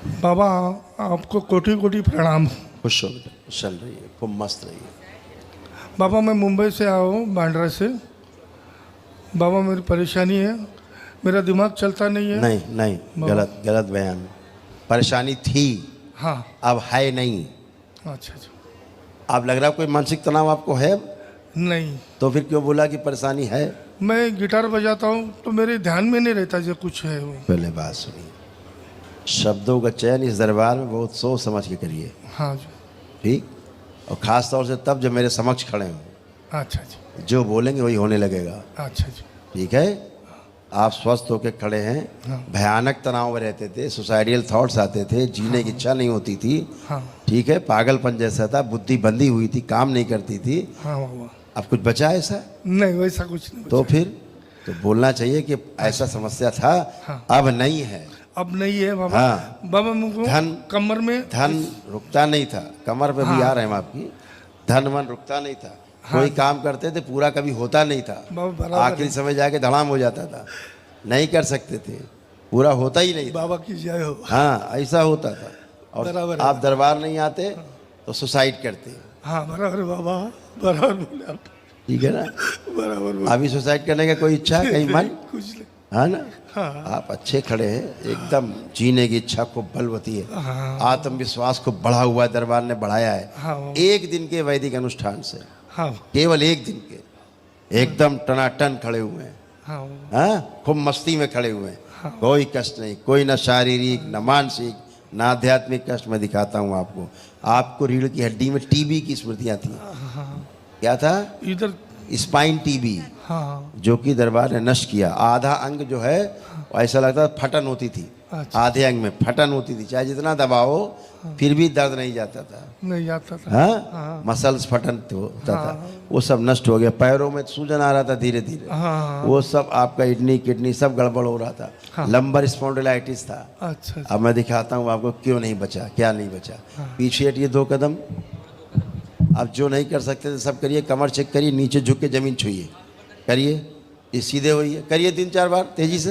बाबा आपको कोटि कोटि प्रणाम। खुश हो बेटा, चल रही है, खूब मस्त रही है। बाबा मैं मुंबई से आया हूँ, बांद्रा से। बाबा मेरी परेशानी है, मेरा दिमाग चलता नहीं है। नहीं नहीं, गलत गलत बयान। परेशानी थी, हाँ। अब है नहीं। अच्छा अच्छा। आप लग रहा है कोई मानसिक तनाव आपको है, नहीं, तो फिर क्यों बोला कि परेशानी है? मैं गिटार बजाता हूँ तो मेरे ध्यान में नहीं रहता जो कुछ है वो। पहले बात सुनिए, शब्दों का चयन इस दरबार में बहुत सोच समझ के करिए, हाँ जी। ठीक? और ख़ास तौर से तब जब मेरे समक्ष खड़े हों, अच्छा जी। जो बोलेंगे वही होने लगेगा। अच्छा जी। ठीक है? आप स्वस्थ होकर खड़े हैं। हाँ। भयानक तनाव में रहते थे, सुसाइडियल थॉट्स आते थे, जीने की इच्छा नहीं होती थी। हाँ ठीक है? पागलपन जैसा था, बुद्धि बंदी हुई थी, काम नहीं करती थी। हाँ बाबा। अब कुछ बचा ऐसा? नहीं, वैसा कुछ नहीं तो बचा। फिर तो बोलना चाहिए कि ऐसा समस्या था, हाँ। अब नहीं है। अब नहीं है बाबा। हाँ। बाबा मुझको धन कमर में धन रुकता नहीं था, कमर पे भी हाँ। आ रहे हैं हम आपकी। धन मन रुकता नहीं था, कोई काम करते थे पूरा कभी होता नहीं था, बाबा बराबर आखिरी है। समय जाके धड़ाम हो जाता था, नहीं कर सकते थे, पूरा होता ही नहीं था। बाबा की जय हो। हाँ, ऐसा होता था। और बराबर है। आप दरबार नहीं आते तो सुसाइड करते। हाँ बराबर है बाबा, बराबर बोले आप। ठीक है ना? बराबर बोले। अभी सुसाइड करने का कोई इच्छा है कहीं मन? कुछ नहीं। हाँ ना? हाँ। आप अच्छे खड़े हैं, एकदम जीने की इच्छा खूब बलवती है। हाँ। आत्मविश्वास खूब बढ़ा हुआ है, दरबार ने बढ़ाया है। हाँ। एक दिन के वैदिक अनुष्ठान से, हाँ केवल एक दिन के, एकदम टनाटन खड़े हुए हैं। हाँ हाँ, खूब मस्ती में खड़े हुए हैं। कोई कष्ट नहीं, कोई ना शारीरिक ना मानसिक ना आध्यात्मिक कष्ट। मैं दिखाता हूँ आपको। आपको रीढ़ की हड्डी में टीबी की स्मृतियाँ थी। क्या था? इधर। स्पाइन टीबी, हाँ। जो कि दरबार ने नष्ट किया। आधा अंग जो है ऐसा लगता था फटन होती थी। अच्छा। आधे अंग में फटन होती थी, चाहे जितना दबाओ फिर भी दर्द नहीं जाता था। नहीं जाता था। हाँ, मसल्स फटन होता था, वो सब नष्ट हो गया। पैरों में सूजन आ रहा था धीरे धीरे, हाँ। वो सब आपका किडनी सब गड़बड़ हो रहा था। हाँ। लंबर स्पॉन्डिलाइटिस था। अच्छा। अब मैं दिखाता हूँ आपको क्यों नहीं बचा, क्या नहीं बचा। पीछे हटिए 2 कदम। अब जो नहीं कर सकते थे सब करिए। कमर चेक करिए, नीचे झुक के जमीन छुइए, करिए, ये सीधे होइए, करिए 3-4 बार तेजी से।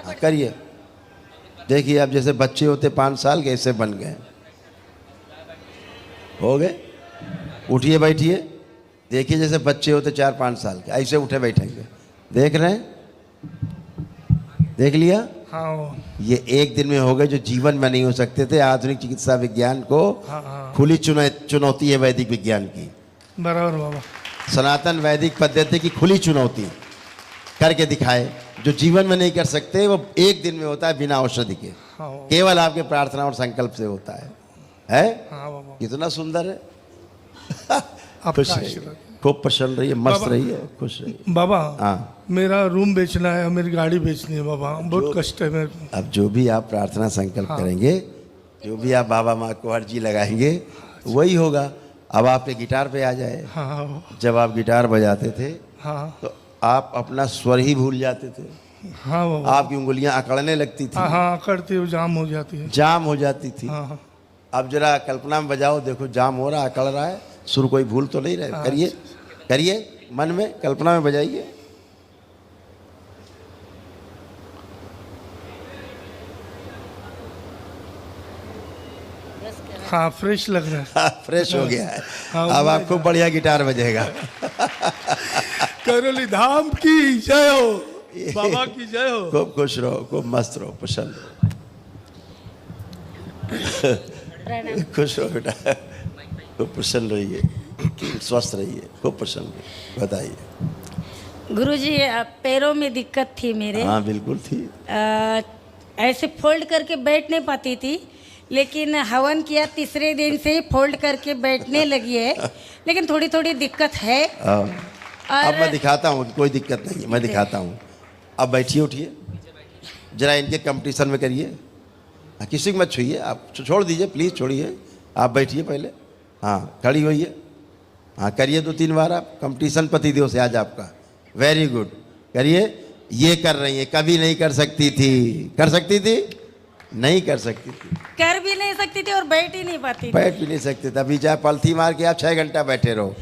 हाँ, करिए। देखिए अब जैसे बच्चे होते 5 साल के, ऐसे बन गए, हो गए। उठिए बैठिए, देखिए जैसे बच्चे होते 4-5 साल के, ऐसे उठे बैठेंगे। देख रहे हैं? देख लिया? हाँ। ये एक दिन में हो गए जो जीवन में नहीं हो सकते थे। आधुनिक चिकित्सा विज्ञान को हाँ। खुली चुनौती है वैदिक विज्ञान की। बराबर बाबा। सनातन वैदिक पद्धति की खुली चुनौती करके दिखाए। जो जीवन में नहीं कर सकते वो एक दिन में होता है, बिना औषधि के, हाँ। केवल आपके प्रार्थना और संकल्प से होता है? हाँ बाबा। कितना सुंदर है। आपका खुश रहिए, आशीर्वाद। खूब प्रसन्न रहिए, मस्त बाबा। रहिए, खुश रहिए। बाबा हाँ, मेरा रूम बेचना है, मेरी गाड़ी बेचनी है बाबा, बहुत कष्ट है मेरे को। अब जो भी आप प्रार्थना संकल्प करेंगे, जो भी आप बाबा माँ को अर्जी लगाएंगे, वही होगा। अब आप गिटार पे आ जाए। हाँ। जब आप गिटार बजाते थे हाँ। तो आप अपना स्वर ही भूल जाते थे। हाँ बाबा। आपकी उंगलियां अकड़ने लगती थी। हाँ, करती है, जाम हो जाती है। जाम हो जाती थी। हाँ। अब जरा कल्पना में बजाओ, देखो जाम हो रहा, अकड़ रहा है, सुर कोई भूल तो नहीं रहे। करिए, करिए, मन में कल्पना में बजाइए। हाँ, फ्रेश लग रहा है। फ्रेश हो गया है। हाँ, अब आप खूब बढ़िया गिटार बजेगा। करौली धाम की जय हो, बाबा की जय हो। खूब खुश रहो, खूब मस्त रहो, प्रसन्न रहो। खुश रहो बेटा, खूब प्रसन्न रहिए, स्वस्थ रहिए, खूब प्रसन्न रहिए। बताइए। गुरुजी, पैरों में दिक्कत थी मेरे। हाँ बिल्कुल थी। ऐसे फोल्ड करके बैठ नहीं पाती थी, लेकिन हवन किया तीसरे दिन से ही फोल्ड करके बैठने लगी है, लेकिन थोड़ी थोड़ी दिक्कत है। अब मैं दिखाता हूँ, कोई दिक्कत नहीं है, मैं दिखाता हूँ। अब बैठिए, उठिए, जरा इनके कंपटीशन में करिए। हाँ, किसी को मत छुइए, आप छोड़ दीजिए, प्लीज़ छोड़िए। आप बैठिए पहले। हाँ, खड़ी होइए। हाँ, करिए 2-3 बार आप। कंपटीशन पतिदेव से आज आपका। वेरी गुड, करिए। ये कर रही है, कभी नहीं कर सकती थी। कर सकती थी? नहीं कर सकती थी। कर भी नहीं सकती थी और बैठ ही नहीं पाती थी। बैठ भी नहीं सकते थे। अभी चाहे पलथी मार के आप 6 घंटा बैठे रहो,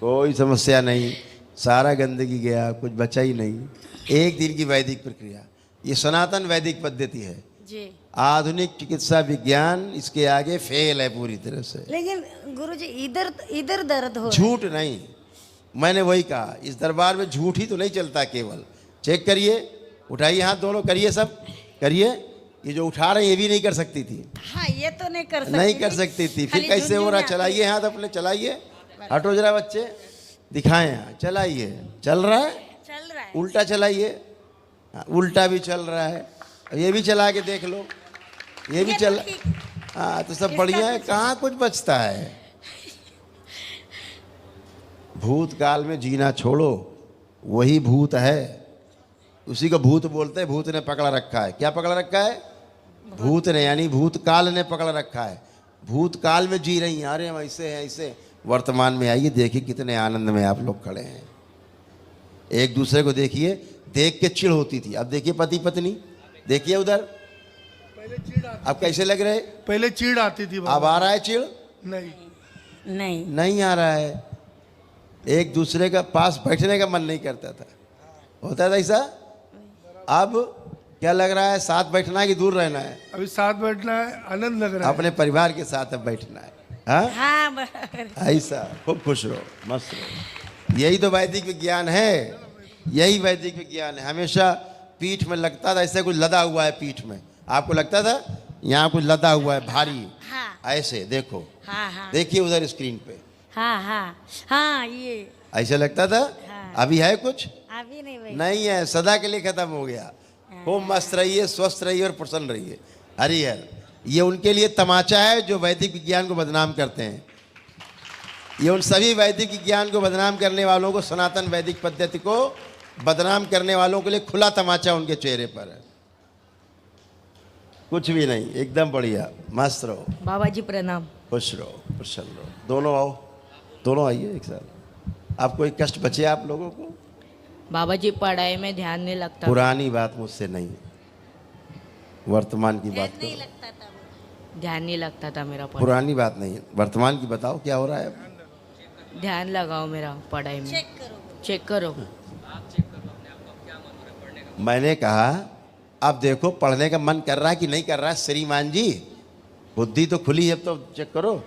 कोई समस्या नहीं। सारा गंदगी गया, कुछ बचा ही नहीं। एक दिन की वैदिक प्रक्रिया, ये सनातन वैदिक पद्धति है। जी। आधुनिक चिकित्सा विज्ञान इसके आगे फेल है पूरी तरह से। लेकिन गुरुजी इधर इधर दर्द हो रहा है। झूठ नहीं, मैंने वही कहा, इस दरबार में झूठ ही तो नहीं चलता केवल। चेक करिए, उठाइए हाथ दोनों, करिए सब करिए। ये जो उठा रहे हैं ये भी नहीं कर सकती थी। हाँ, ये तो नहीं कर सकती। नहीं कर सकती थी। फिर खाली कैसे हो रहा? झुनझुने चलाइए हाथ अपने, चलाइए। हटो जरा बच्चे, दिखाएं यहाँ, चलाइए। चल रहा है? चल रहा है। उल्टा चलाइए। हाँ, उल्टा भी चल रहा है। ये भी चला के देख लो, ये भी ये चल। तो ठीक। हाँ तो सब इसका बढ़िया है, कुछ- कहाँ कुछ बचता है। भूतकाल में जीना छोड़ो, वही भूत है, उसी को भूत बोलते हैं। भूत ने पकड़ा रखा है। क्या पकड़ा रखा है? भूत ने, यानी भूतकाल ने पकड़ रखा है। भूतकाल में जी रही हैं, अरे हम ऐसे हैं ऐसे। वर्तमान में आइए, देखिए कितने आनंद में आप लोग खड़े हैं। एक दूसरे को देखिए, देख के चिढ़ होती थी, अब देखिए पति पत्नी, देखिए उधर पहले चिढ़ आती, अब कैसे लग रहे? पहले चिढ़ आती थी अब बाबा। आ रहा है चिढ़? नहीं, नहीं। नहीं आ रहा है। एक दूसरे का पास बैठने का मन नहीं करता था, होता था ऐसा। अब क्या लग रहा है? साथ बैठना है कि दूर रहना है? अभी साथ बैठना है, आनंद लग रहा है। अपने परिवार के साथ अब बैठना है। हाँ, हाँ, बराबर। ऐसा खूब खुश रहो, मस्त रहो। यही तो वैदिक विज्ञान है, यही वैदिक विज्ञान है। हमेशा पीठ में लगता था ऐसे कुछ लदा हुआ है पीठ में, आपको लगता था यहाँ कुछ लदा हुआ है भारी। हाँ। ऐसे देखो, हाँ, हाँ। देखिए उधर स्क्रीन पे, हाँ, हाँ, हाँ, ये ऐसे लगता था। हाँ। अभी है कुछ? अभी नहीं भाई। नहीं है, सदा के लिए खत्म हो गया। खूब मस्त रहिए, स्वस्थ रहिए और प्रसन्न रहिए। हरिहर, ये उनके लिए तमाचा है जो वैदिक विज्ञान को बदनाम करते हैं। ये उन सभी वैदिक विज्ञान को बदनाम करने वालों को, सनातन वैदिक पद्धति को बदनाम करने वालों के लिए खुला तमाचा उनके चेहरे पर है। कुछ भी नहीं, एकदम बढ़िया, मस्त रहो, बाबा जी प्रणाम। खुश रहो, प्रसन्न रहो। दोनों आओ, दोनों आइए एक साथ। आप कोई कष्ट बचे आप लोगों को? बाबा जी पढ़ाई में ध्यान नहीं लगता। पुरानी बात मुझसे नहीं, वर्तमान की बात नहीं करो। लगता था वो। ध्यान नहीं लगता था मेरा पढ़ाई। पुरानी बात नहीं है, वर्तमान की बताओ क्या हो रहा है अब? ध्यान लगाओ मेरा पढ़ाई में। चेक करो। चेक करो। मैंने कहा अब देखो पढ़ने का मन कर रहा है कि नहीं कर रहा है श्रीमान जी? बुद्धि तो खुली है, अब तो चेक करो।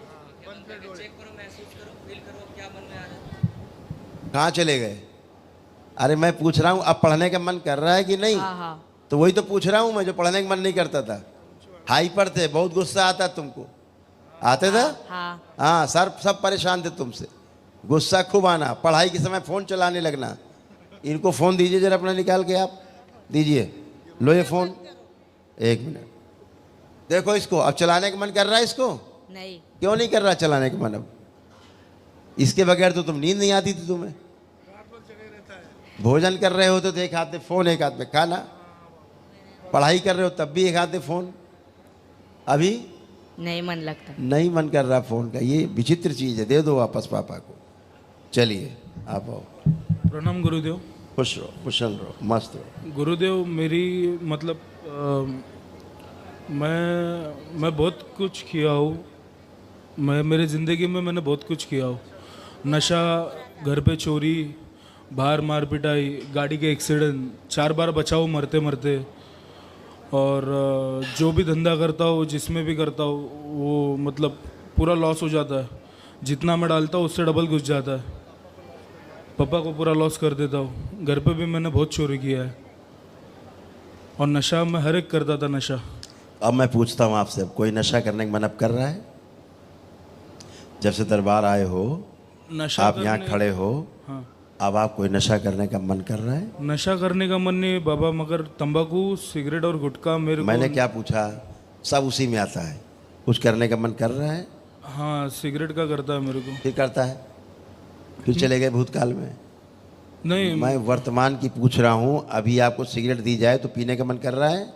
कहाँ चले गए? अरे मैं पूछ रहा हूँ अब पढ़ने का मन कर रहा है कि नहीं? हाँ हाँ। तो वही तो पूछ रहा हूँ मैं, जो पढ़ने का मन नहीं करता था। हाइपर थे, बहुत गुस्सा आता तुमको, आते था? हाँ। हाँ सर, सब परेशान थे तुमसे, गुस्सा खूब आना, पढ़ाई के समय फ़ोन चलाने लगना। इनको फ़ोन दीजिए जरा अपना निकाल के, आप दीजिए, लो ये फ़ोन, एक मिनट देखो इसको। अब चलाने का मन कर रहा है इसको? नहीं। क्यों नहीं कर रहा चलाने का मन? अब इसके बगैर तो तुम नींद नहीं आती थी तुम्हें। भोजन कर रहे होते तो एक हाथ में फ़ोन, एक हाथ में खाना। पढ़ाई कर रहे हो तब भी एक हाथ में फ़ोन। अभी नहीं मन लगता। नहीं मन कर रहा फ़ोन का। ये विचित्र चीज़ है, दे दो वापस पापा को। चलिए आप आओ। प्रणाम गुरुदेव। खुश रहो, प्रसन्न रहो, मस्त रहो। गुरुदेव मेरी मतलब मैं बहुत कुछ किया हूँ। मैं मेरी ज़िंदगी में मैंने बहुत कुछ किया हूँ। नशा, घर पे चोरी, बाहर मार पिटाई, गाड़ी के एक्सीडेंट, 4 बार बचा हूँ मरते मरते। और जो भी धंधा करता हूँ, जिसमें भी करता हूँ, वो मतलब पूरा लॉस हो जाता है। जितना मैं डालता हूँ उससे डबल घुस जाता है। पापा को पूरा लॉस कर देता हूँ। घर पे भी मैंने बहुत चोरी किया है। और नशा मैं हर एक करता था नशा। अब मैं पूछता हूँ आपसे, अब कोई नशा करने का मन अब कर रहा है? जब से दरबार आए हो, नशा आप यहाँ करने- खड़े हो, हाँ, अब आप कोई नशा करने का मन कर रहा है? नशा करने का मन नहीं बाबा, मगर तंबाकू, सिगरेट और गुटखा मेरे को। मैंने क्या पूछा? सब उसी में आता है। कुछ करने का मन कर रहा है? हाँ, सिगरेट का करता है मेरे को। फिर करता है, फिर चले गए भूतकाल में। नहीं मैं वर्तमान की पूछ रहा हूँ, अभी आपको सिगरेट दी जाए तो पीने का मन कर रहा है?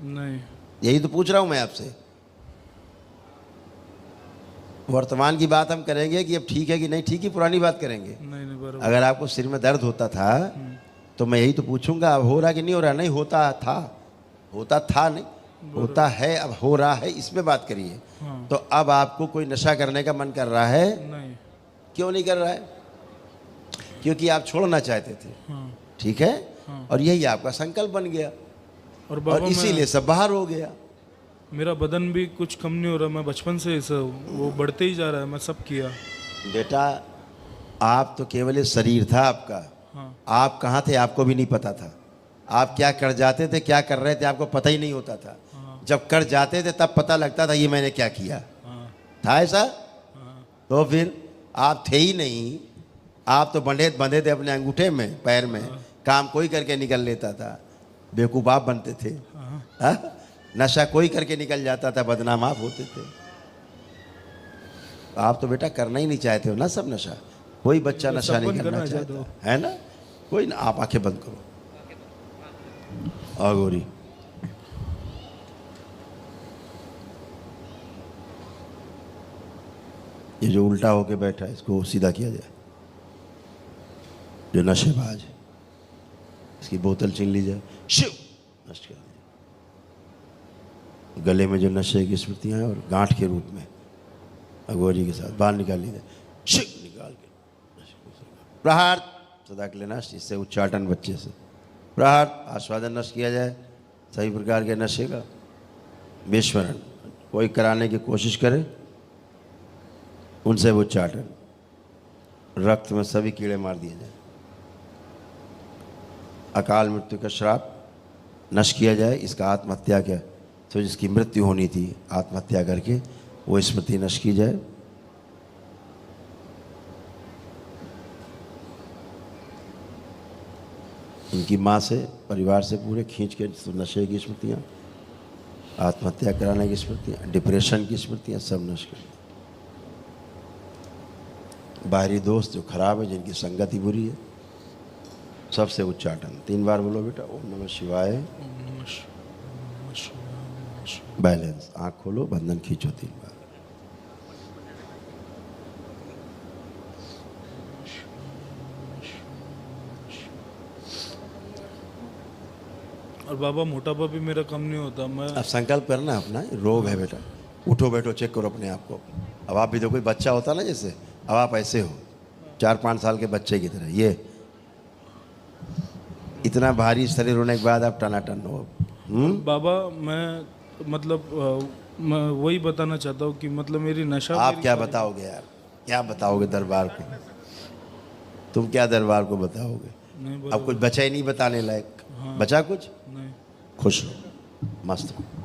नहीं। यही तो पूछ रहा हूँ मैं आपसे। वर्तमान की बात हम करेंगे कि अब ठीक है कि नहीं ठीक है, पुरानी बात करेंगे। नहीं नहीं बराबर। अगर आपको सिर में दर्द होता था तो मैं यही तो पूछूंगा, अब हो रहा कि नहीं हो रहा? नहीं होता था, होता था नहीं, होता है, अब हो रहा है, इसमें बात करिए। हाँ। तो अब आपको कोई नशा करने का मन कर रहा है? नहीं। क्यों नहीं कर रहा है? क्योंकि आप छोड़ना चाहते थे, हाँ। ठीक है? हाँ। और यही आपका संकल्प बन गया और बाबा और इसीलिए सब बाहर हो गया। मेरा बदन भी कुछ कम नहीं हो रहा, मैं बचपन से ऐसा हूँ, वो बढ़ते ही जा रहा है, मैं सब किया। बेटा आप तो केवल ये शरीर था आपका, हाँ आप कहाँ थे आपको भी नहीं पता था। आप क्या कर जाते थे, क्या कर रहे थे, आपको पता ही नहीं होता था। जब कर जाते थे तब पता लगता था ये मैंने क्या किया। हाँ था ऐसा? हाँ तो फिर आप थे ही नहीं, आप तो बंधे थे अपने अंगूठे में, पैर में, काम कोई करके निकल लेता था, बेवकूफ़ आप बनते थे। हाँ? नशा कोई करके निकल जाता था, बदनाम आप होते थे। आप तो बेटा करना ही नहीं चाहते हो ना सब नशा। कोई बच्चा मैं नशा सब नहीं बंद करना करना चाहता चाहता हूँ। है ना। कोई ना, आप आंखें बंद करो। और गोरी ये जो उल्टा होके बैठा है इसको सीधा किया जाए। जो नशेबाज है इसकी बोतल छीन ली जाए, शिव नष्ट कर दिया। गले में जो नशे की स्मृतियां हैं और गांठ के रूप में अघोरी के साथ बाहर निकाल ली जाए, शिव निकाल के प्रहार सदा के लिए नष्ट। इससे उच्चाटन बच्चे से प्रहार आस्वादन नष्ट किया जाए सभी प्रकार के नशे का। विस्मरण कोई कराने की कोशिश करे उनसे उच्चाटन। रक्त में सभी कीड़े मार दिए जाए। अकाल मृत्यु का श्राप नष्ट किया जाए। इसका आत्महत्या क्या तो जिसकी मृत्यु होनी थी आत्महत्या करके वो स्मृति नष्ट की जाए। इनकी माँ से परिवार से पूरे खींच के नशे की स्मृतियाँ, आत्महत्या कराने की स्मृतियाँ, डिप्रेशन की स्मृतियाँ सब नष्ट कर। बाहरी दोस्त जो खराब है, जिनकी संगति बुरी है, सबसे उच्चाटन 3 बार बोलो बेटा। ओम नमः शिवाय। बैलेंस। आँख खोलो, बंधन खींचो 3 बार। और बाबा मोटापा भी मेरा कम नहीं होता। मैं अब संकल्प करना अपना, रोग है बेटा। उठो बैठो चेक करो अपने आप को। अब आप भी तो कोई बच्चा होता ना जैसे, अब आप ऐसे हो 4-5 साल के बच्चे की तरह। ये इतना भारी शरीर होने के बाद आप टनाटन हो। बाबा मैं मैं वही बताना चाहता हूँ कि मेरी नशा आप क्या बताओगे यार, क्या बताओगे दरबार को? तुम क्या दरबार को बताओगे? नहीं अब कुछ बचा ही नहीं बताने लायक। बचा कुछ? नहीं। खुश रहो, मस्त रहो।